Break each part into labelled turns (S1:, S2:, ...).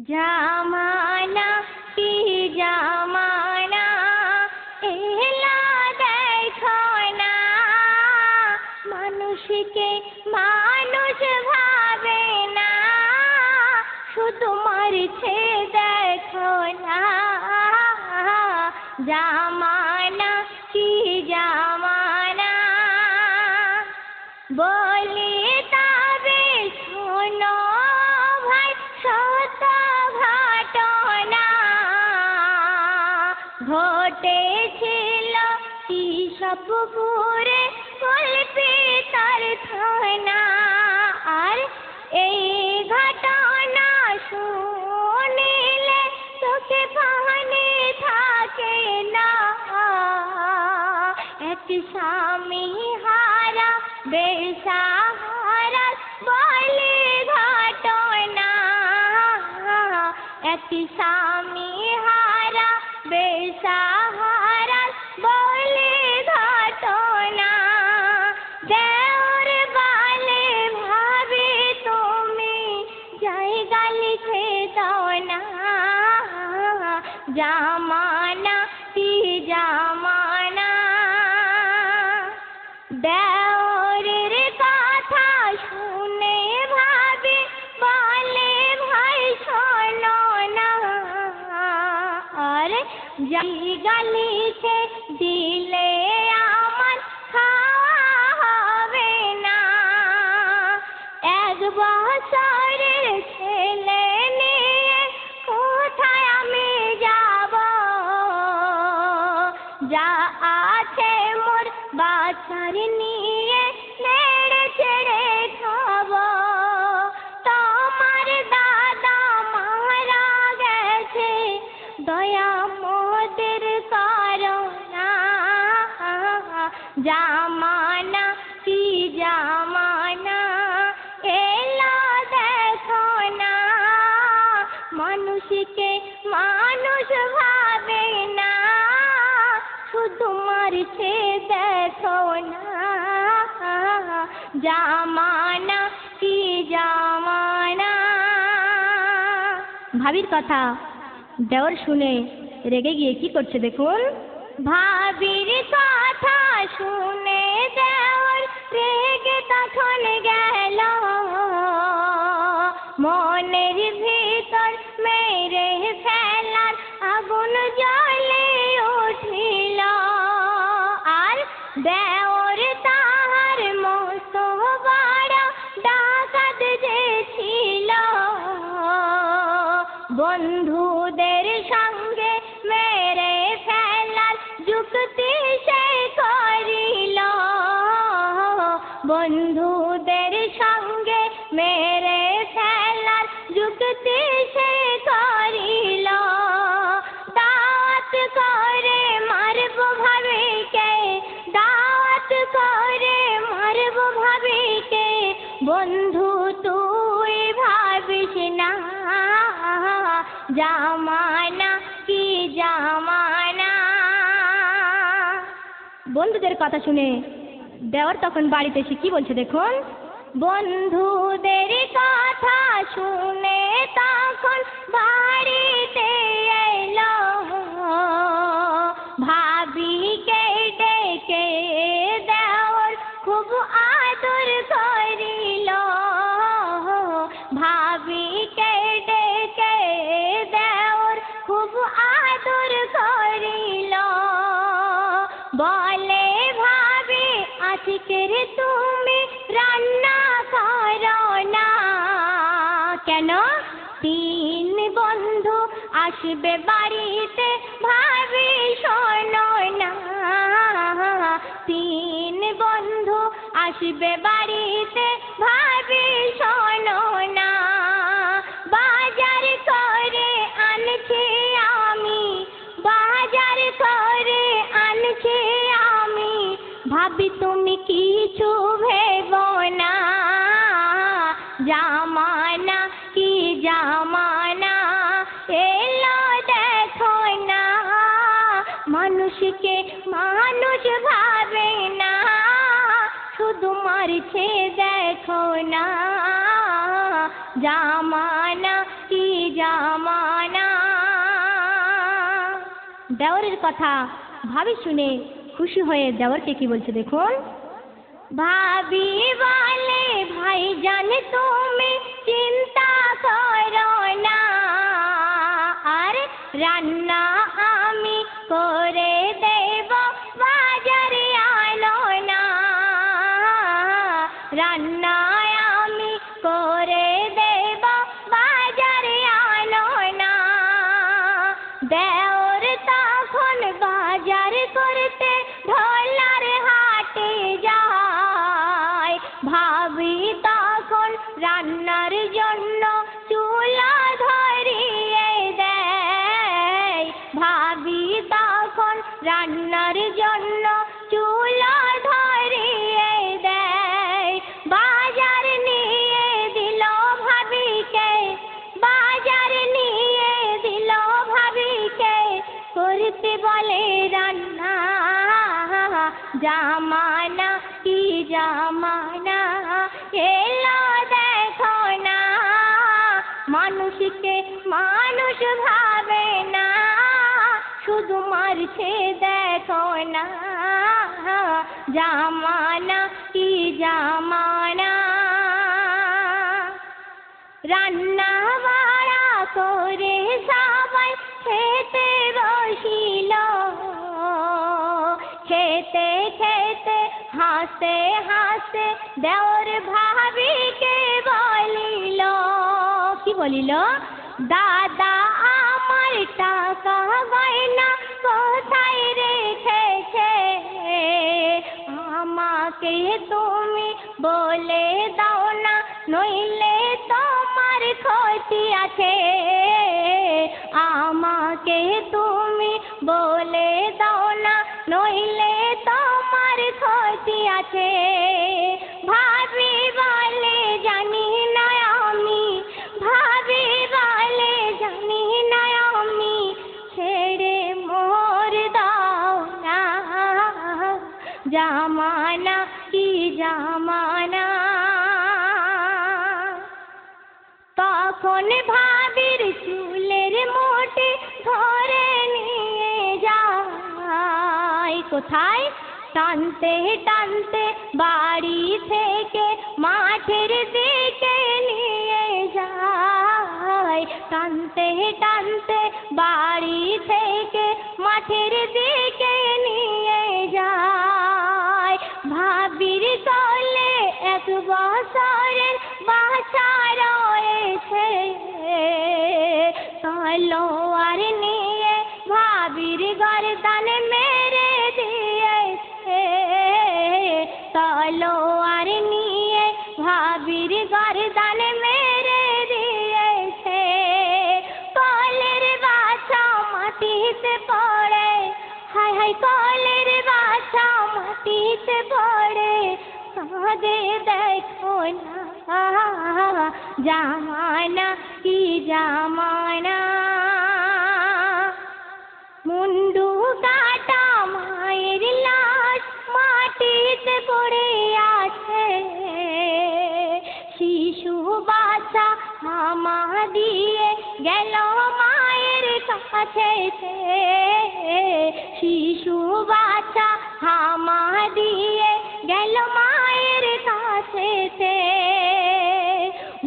S1: জামানা কি জামানা এলা দেখো না, মানুষকে মানুষ ভাবে না, শুধু মারছে দেখো না। জামানা কি জামানা বলি তবে শোনো ভাই সত ঘটনা ঘটেছিল ঈশপপুরে কল্পিতার থানা। আর এই ঘটনা শুনিলে তোকে পানি থাকে না। এক স্বামী হারা বেসাহারা বলে ঘটনা, এক স্বামী হারা বেসাহারা বলে ঘটনা। দেওর বালে ভাবে তুমি জায়গা লিখে দাও না। জামানা কি জামানা দেওরের কথা শুনে ভাবে বলে ভাই শোনো না। আর জায়গা লিখে দিলে আমার খাওয়া হবে না। এক বছরের ছেলে নিয়ে কোথায় আমি যাব, যা আছে মোর বাছার নিয়ে নেড়ে চেড়ে খাব। তোমার দাদা মারা গেছে দয়া মোদের করো না। জামানা কি জামানা এলা দেখো না, মানুষকে মানুষ ভাবে না, শুধু মারছে দেখো না। জামানা কি জামানা। ভাবির কথা দেওর শুনে রেগে গিয়ে কি করছে দেখুন। ভাবির কথা শুনে দেওর রেগে তখন গেল, মনের ভিতর মেরে ফেলার আগুন জ্বলে উঠিল। আর দেওর তাহার মস্ত বড় ডাকাত যে ছিল, বন্ধুদের সঙ্গে মেরে ফেলার যুক্তি সে করিল। বন্ধুদের সঙ্গে মেরে ফেলার যুক্তি সে করিল। দাওয়াত করে মারব ভাবিকে, দাওয়াত করে মারব ভাবিকে, বন্ধু তুই ভাবিস না। জামানা কি জামানা। বন্ধুদের কথা শুনে দেওর তখন বাড়িতে এসে কি বলছে দেখুন। বন্ধুদের কথা শুনে তখন বাড়িতে এলো, ভাবিকে ডেকে দেওর খুব আদর করিল। ভাবিকে ডেকে দেওর খুব আদর করিল। বলে ভাবি আজকের তুমি রান্না করো না কেন? তিন বন্ধু আসবে বাড়িতে ভাবি শোনো না। তিন বন্ধু আসবে বাড়িতে ভাবি শোনো না। বাজার করে আনছি আমি, বাজার করে আনছি আমি, ভাবি তুমি কিছু ভেবো না। জামানা কি জামানা এলো দেখো না, মানুষকে মানুষ ভাবে না, শুধু মারছে দেখো না। জামানা কি জামানা। দেওরের কথা ভাবি শুনে খুশি হয়ে দেওরকে কি বলছে দেখুন। ভাবি বলে ভাই জান তুমি চিন্তা করো না, আর রান্না আমি করে দেব বাজারে আনো না, রান্না আমি করে দেব বাজারে আনো না। দেওর তখন বাজার করতে ঢোলার হাটে যায়, ভাবি তখন রান্নার জন্য চুলা ধরিয়ে দেয়, ভাবি তখন রান্নার জন্য চুলা ধরিয়ে দেয়। বাজার নিয়ে দিল ভাবিকে, বাজার নিয়ে দিল ভাবিকে, করতে বলে রান্না। জামানা কি জামানা এলো দেখো না, মানুষকে মানুষ ভাবে না, শুধু মারছে দেখো না। জামানা কি জামানা। রান্না বাড়া করে সবাই খেতে বসিল, খেতে খেতে হাসতে হাসতে দেওর ভাবিকে বলিল, কি বলিল? দাদা আমার টাকা গয়না কোথায় রেখেছে, আমাকে তুমি বলে দাও না, নইলে তোমার ক্ষতি আছে, আমাকে তুমি বলে দাও না, নইলে তোমার ক্ষতি আছে। ভাবি বলে জানি না আমি, ভাবি বলে জানি না আমি, ছেড়ে মোর দাও না। জামানা কি জামানা। তখন ভাবির চুলের মুঠি ধরে নিয়ে যায়, কোথায়? টানতে টানতে বাড়ি থেকে মাঠের দিকে নিয়ে যায়, টানতে টানতে বাড়ি থেকে মাঠের দিকে নিয়ে যায়। ভাবির কোলে 1 বছরের বাচ্চা রয়েছে, তলোয়ার নিয়ে ভাবির গর্দান মেরে দিয়েছে, তলোয়ার নিয়ে ভাবির গর্দান মেরে দিয়েছে। কোলের বাচ্চা মাটিতে পড়ে, হায় হায় কোলের বাচ্চা মাটিতে পড়ে, কাঁদে দেখো না। জামানা কি জামানা। মুন্ডু কাটা মায়ের লাশ মাটিতে পড়ে আছে, শিশু বাচ্চা হামা দিয়ে গেল মায়ের কাছে, শিশু বাচ্চা হামা দিয়ে গেল মায়ের কাছে।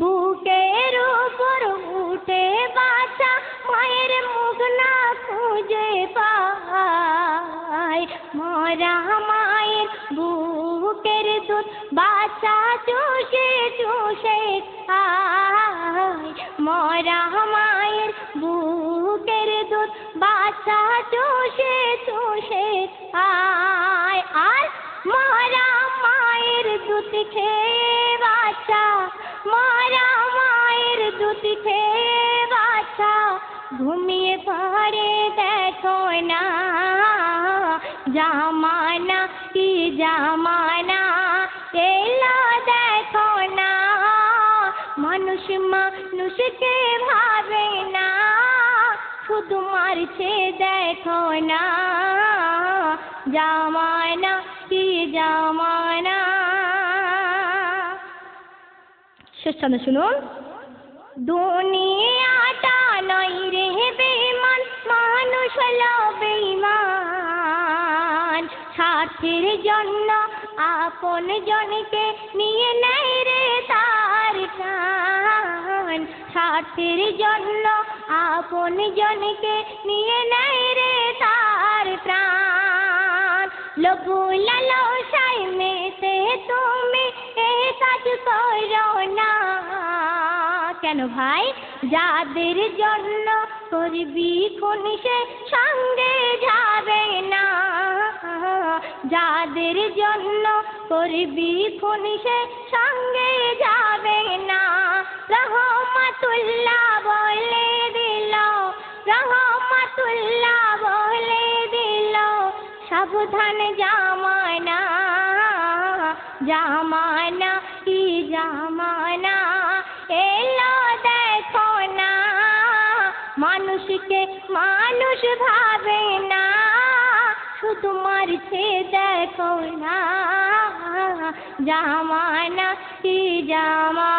S1: বুকের উপর উঠে বাচ্চা মায়ের মুখ না খুঁজে পায়, মরা মায়ের বুকের দুধ বাচ্চা চুষে চুষে খায়, মরা মায়ের বুকের দুধ বাচ্চা চুষে চুষে খায়। আর মরা মায়ের দুধ খেয়ে বাচ্চা, মরা মায়ের দুধ খেয়ে বাচ্চা ঘুমিয়ে পড়ে দেখো না। জামানা কি জামানা এলো দেখো না, মানুষ মানুষকে ভাবে না, শুধু মারছে দেখো না। জামানা কি জামানা। শেষ ছন্দ শুনুন। দুনিয়াটা নয় রে বেঈমান, মানুষ হলো বেঈমান। স্বার্থের জন্য আপন জনকে নিয়ে নেয় রে তার প্রাণ। স্বার্থের জন্য আপন জনকে নিয়ে নেয় রে তার প্রাণ। লোভ লালসায় মেতে তুমি এ কাজ করো না। কেন ভাই? যাদের জন্য করবি খুন সে সঙ্গে যাবে না। যাদের জন্য করবি খুন সে সঙ্গে যাবে না। রহমাতুল্লাহ বলে দিল, রহমাতুল্লাহ বলে দিল, সাবধান জামানা, জামানা কি জামানা এলো দেখো না। মানুষকে মানুষ ভাবে না, শুধু মারছে দেখো না। জামানা কি জামানা।